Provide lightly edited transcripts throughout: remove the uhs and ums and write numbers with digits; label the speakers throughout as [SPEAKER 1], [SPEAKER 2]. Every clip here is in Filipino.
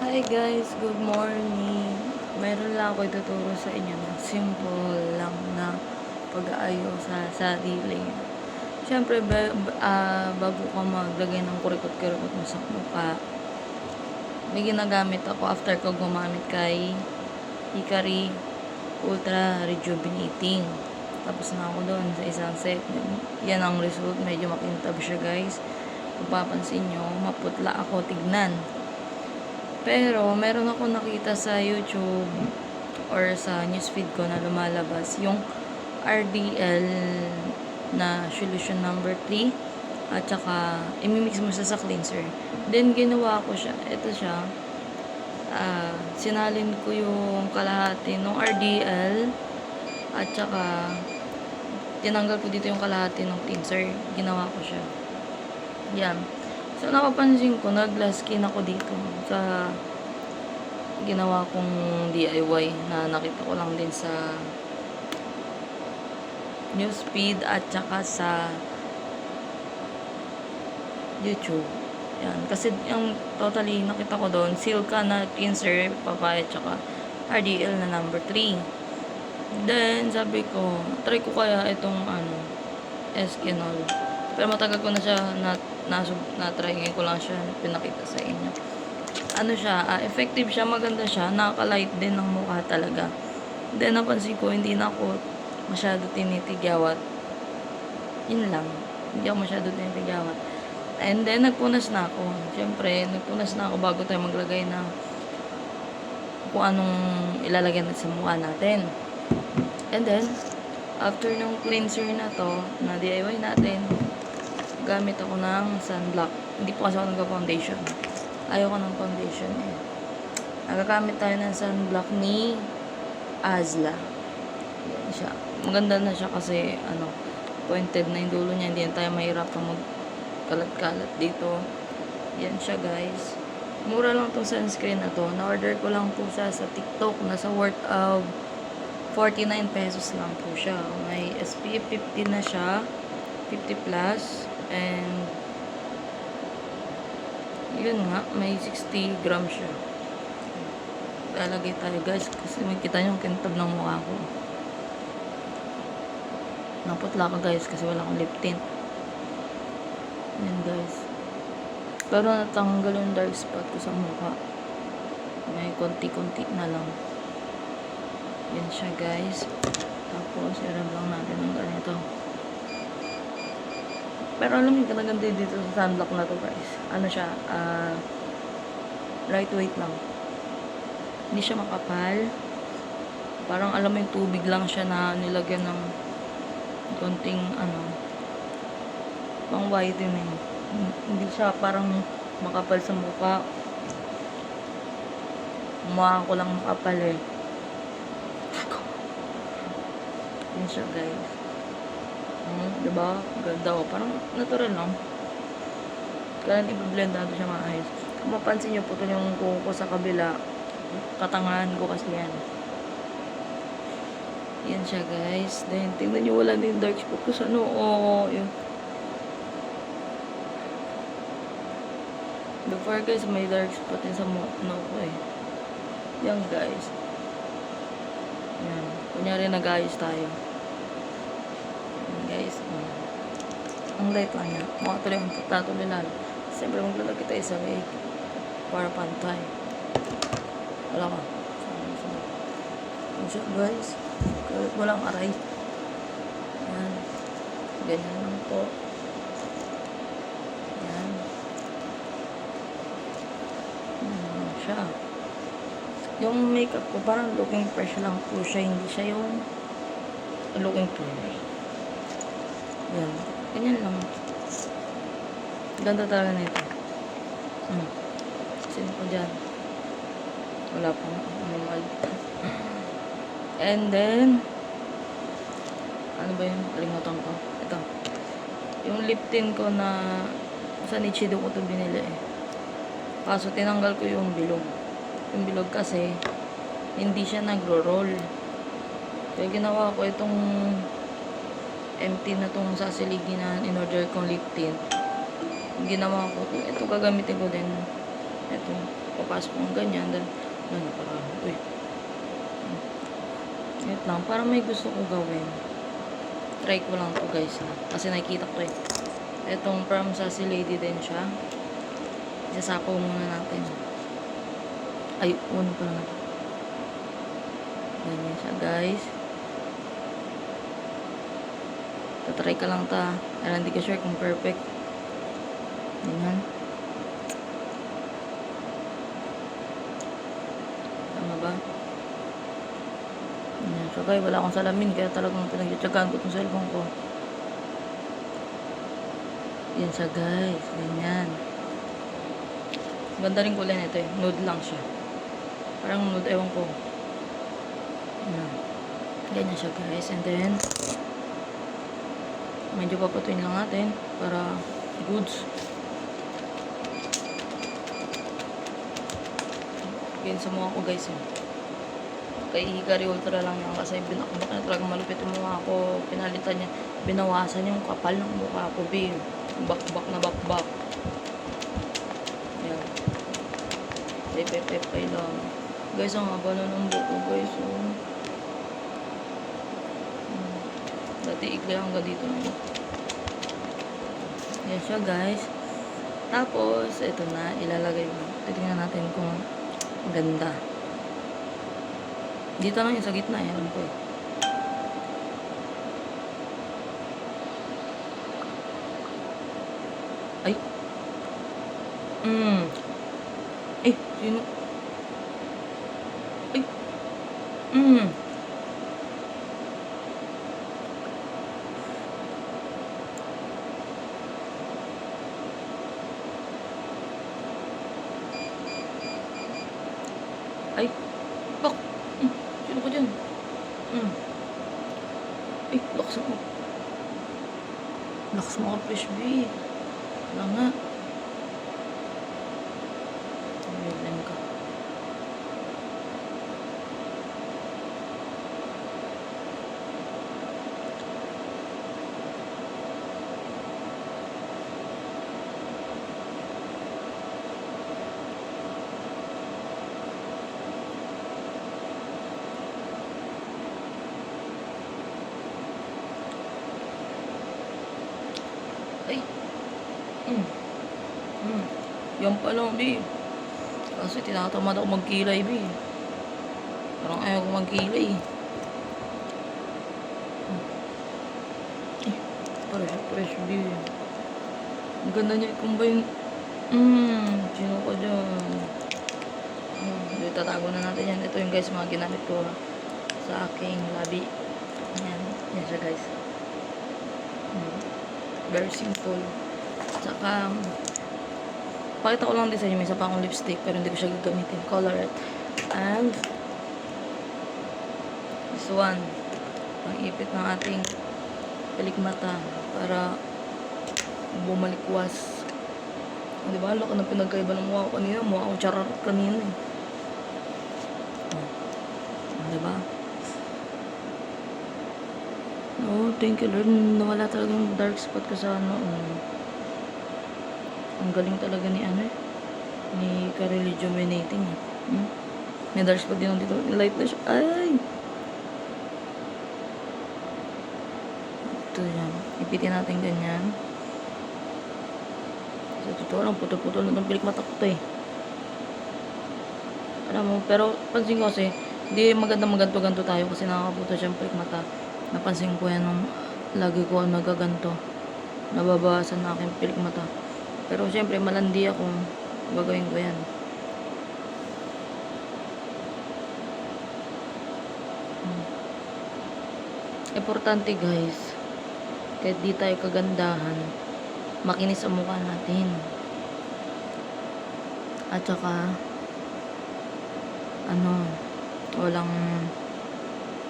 [SPEAKER 1] Hi guys, good morning. Meron lang ako ituturo sa inyo na simple lang na pag-aayos sa sarili. Siyempre, bago ka maglagay ng kurikot-kurikot mo sa mukha, may ginagamit ako after ko gumamit kay Hikari Ultra Rejuvenating. Tapos na ako doon sa isang set. Yan ang result. Medyo makintab siya guys. Kung papansin nyo, maputla ako tignan. Pero, meron ako nakita sa YouTube or sa newsfeed ko na lumalabas yung RDL na solution number 3 at saka imimix mo siya sa cleanser. Then, ginawa ko siya. Ito siya. Sinalin ko yung kalahati ng RDL at saka tinanggal ko dito yung kalahati ng cleanser. Ginawa ko siya. Yan. So, nakapansin ko, nag-glass skin ako dito sa ginawa kong DIY na nakita ko lang din sa newsfeed at saka sa YouTube. Yan. Kasi yung totally nakita ko doon, Silka na cleanser, papaya, tsaka RDL na number 3. Then, sabi ko, try ko kaya itong Eskinol. Pero matagal ko na siya na-try. Ngayon ko lang siya pinakita sa inyo. Ano siya, effective siya, maganda siya, nakaka-light din ng mukha talaga. Then, napansin ko, hindi na ako masyado tinitigyawat. Yun lang. Hindi ako masyado tinitigyawat. And then, nagpunas na ako. Siyempre, nagpunas na ako bago tayo maglagay ng kung anong ilalagay natin sa mukha natin. And then, after ng cleanser na to, na DIY natin, gamit ako ng sunblock. Hindi po kasi ako nagka-foundation. Ayoko ng foundation eh. Nagagamit tayo ng sunblock ni Azla. Yan siya. Maganda na siya kasi, pointed na yung dulo niya. Hindi na tayo mahirap na magkalat-kalat dito. Yan siya guys. Mura lang tong sunscreen na to. Na-order ko lang po siya sa TikTok. Nasa worth of 49 pesos lang po siya. May SPF 50 na siya. 50 plus. And yun nga, may 60 grams siya. Lalagay tayo guys. Kasi makikita nyo yung kintab ng mukha ko. Naputla ko guys kasi wala akong lip tint. Yan guys. Pero natanggal yung dark spot ko sa mukha. May konti-konti na lang. Yan siya guys. Tapos i-rub lang natin ng ganito. Pero alam niyo talagang dito sa sunblock na to guys. Ano siya? Lightweight lang. Hindi siya makapal. Parang alam mo yung tubig lang siya na nilagyan ng konting pang whitening. Hindi siya parang makapal sa mukha. Mukha ko lang makapal eh. Yan siya guys. Diba? Ganda o. Parang natural lang. Kaya i-blend natin siya maayos. Kung mapansin nyo, putol yung kuko ko sa kabila. Katangahan ko kasi yan. Yan siya guys. Then, tingnan nyo wala din dark spot ko sa noo. Yun. Before guys, may dark spot din sa noo ko eh. Yan guys. Yan. Kunyari nag-ayos tayo. Guys, ang light lang niya. Mukha tuloy ang tatuloy lalo. Siyempre maglalagay tayo sa wig para pantay. Wala ka. So guys, kahit walang aray. Yan. Ganyan lang po. Yan. Yan siya. Yung makeup ko parang looking fresh lang po siya. Hindi siya yung looking fresh. Yan. Ganyan lang. Ganda talaga nito. Sino ko dyan? Wala pang animal. And then, ano ba yun? Kalimutan ko. Ito. Yung lip tint ko na sa Nichido ko ito binili eh. Kaso tinanggal ko yung bilog. Yung bilog kasi hindi siya nagro-roll. Kaya ginawa ko itong empty na tong sasiligi na in-order kong lip tint. Ginawa ko ito, gagamitin ko din. Ito, papasok ng ganyan. Then, ano, para, uy. Wait lang, para may gusto ko gawin. Try ko lang to guys ha. Kasi nakikita ko eh. Itong from Sassy Lady din siya. Isasapaw muna natin. Ay, uno pa lang. Ganyan siya guys. Tatry ka lang ta. Pero hindi ka sure kung perfect. Ganyan. Tama ba? Ganyan. So guys, wala akong salamin. Kaya talagang pinag-tsagaan ko itong cellphone ko. Yan siya guys. Ganyan. Ganda rin kulay nito eh. Nude lang siya. Parang nude, ewan ko. Yan. Ganyan siya guys. And then, medyo papatuin lang natin para goods. Ganyan sa mukha ko guys eh. Kay Hikari Ultra lang yan kasi binakbak na talaga malupit yung mukha ko. Pinalitan niya. Binawasan yung kapal ng mukha ko. Bakbak na bakbak. Yan. Pepepepay lang. Guys, ang haba na ng buko guys. Oh. Dati ikli hanggang dito na yun. Yan siya guys. Tapos, ito na. Ilalagay mo. Titingnan natin kung ganda. Dito lang yung sa gitna. Alam ko eh. Ay. Eh, sino? Ay. Ay. Bak. Sino ko dyan? Ay, lakas mo. Lakas mo ka, Fresh B. Wala nga. Ayun ka. Ay. Yan pa lang, B. Kasi tinatamad ako magkilay, B. Parang ayaw ko magkilay. Fresh, B. Ang ganda niya i-combine. Sino ko dyan? Tatago na natin yan. Ito yung guys, mga ginamit ko sa aking labi. Yan. Yan siya guys. Very simple. Tsaka, pakita ko lang din sa inyo. May isa pa akong lipstick pero hindi ko siya gagamitin. Colorette. And, this one. Pang-ipit ng ating pelikmata para bumalikwas. Diba? Laka na pinagkaiba ng mukha ko kanina. Mukha ko charot kanina eh. Diba? Oh, thank you Lord. Nawala talaga yung dark spot ko sa ano. Ang galing talaga ni ano eh. Ni ka-rejuvenating eh. May dark spot din dito. Light na siya. Ay! Ito yan. Ipitin natin ganyan. Sa totoo lang, putol-putol na itong pilikmata ko to eh. Alam mo, pero pansin ko kasi, di maganda maganto-ganto tayo kasi nakakaputo siyang pilikmata. Napansin ko yan nung lagi ko nagaganto. Nababawasan na aking pilikmata. Pero syempre, malandi ako. Gagawin ko yan. Importante guys, kahit di tayo kagandahan, makinis ang mukha natin. At saka, walang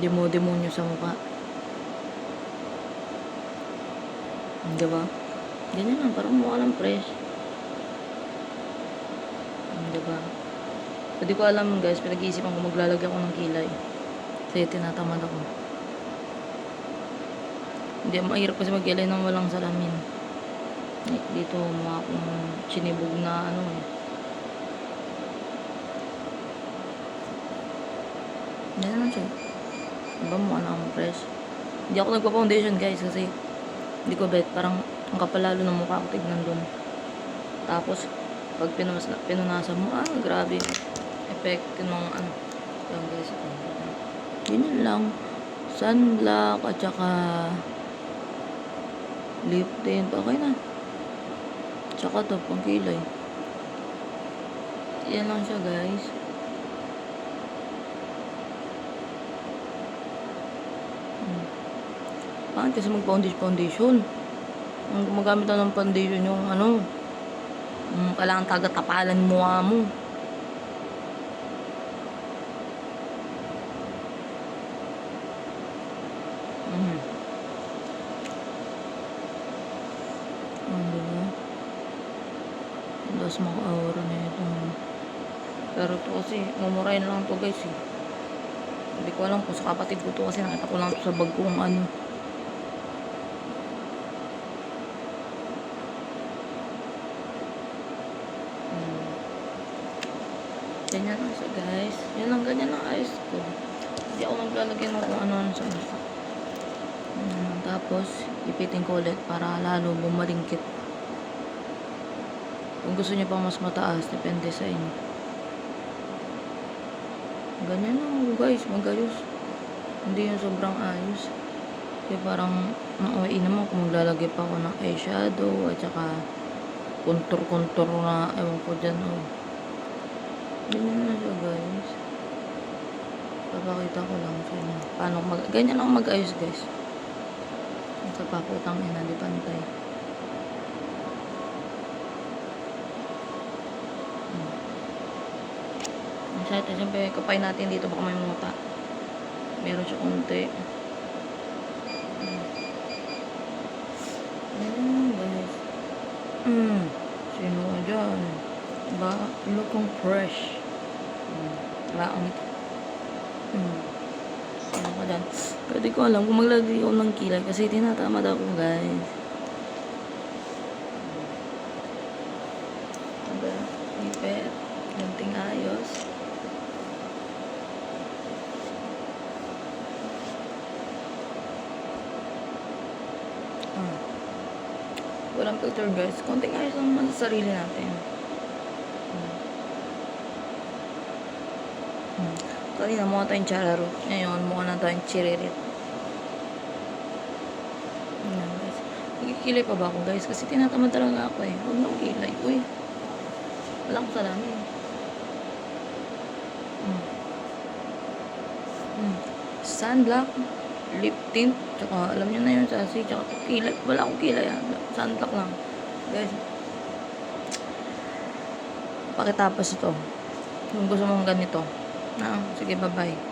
[SPEAKER 1] demo-demonyo sa mukha. Diba? Ganyan lang, parang mukha lang fresh. Diba? Hindi ko alam guys, pinag-iisipan ko maglalagay ako ng kilay. Kasi tinatamad ako. Hindi, mahirap kasi mag-kilay nang walang salamin. Dito, mukha akong sinibog na Hindi naman siya. Diba mukha na akong fresh. Hindi ako nagpa-foundation guys kasi hindi ko bet. Parang ang kapal lalo ng mukha ko tignan dun. Tapos, pag pinunasan mo, grabe. Effect ng ano. Yan guys. Ganyan lang. Sunblock at saka lip tint. Okay na. Tsaka to, pang kilay. Yan lang siya guys. Bakit kasi mag-foundation? Ang gumagamit na ng foundation yung ano, kailangan taga-tapalan mukha mo. Diba? Tapos maka-aura na ito. Pero ito kasi, mumurahin lang to guys eh. Hindi ko alam kung sa kapatid ko to kasi nakita ko lang to sa bag kong ano. Ganyan lang siya guys. Yan lang, ganyan lang ayos ko. Hindi ako naglalagay ng kung ano-ano sa mukha. Tapos, ipitin ko ulit para lalo bumaringkit. Kung gusto niyo pang mas mataas, depende sa inyo. Ganyan lang guys, magayos. Hindi yung sobrang ayos. Kaya parang nauwi naman kung maglalagay pa ako ng eyeshadow at saka contour na ewan ko dyan. Ganyan na siya guys. Papakita ko lang sa inyo. Paano ganyan lang mag-ayos guys. Sa paputang ina, di pantay. Siyempre, kapay natin dito baka may muta. Meron siya konti. Guys. Sino ka dyan? Diba? Looking fresh. Laang ito. Sino ka dyan? Pwede ko alam kung maglagay ako ng kilay kasi tinatamad ako guys. Diba? Ipet. Ganting ayos. Walang filter guys. Konting ayos lang naman sa sarili natin. Kanina mukha tayong chararo. Ngayon mukha na tayong chiririt. Guys. Magkikilay pa ba ako guys? Kasi tinatamad talaga ako eh. Huwag nang kilay. Uy. Wala akong salamin. Sunblock. Lip tint. Tsaka alam nyo na yun sa tsaka kilay. Wala akong kilay. Sunblock lang. Guys. Pakitapos ito. Kung gusto mong ganito. Sige, bye-bye.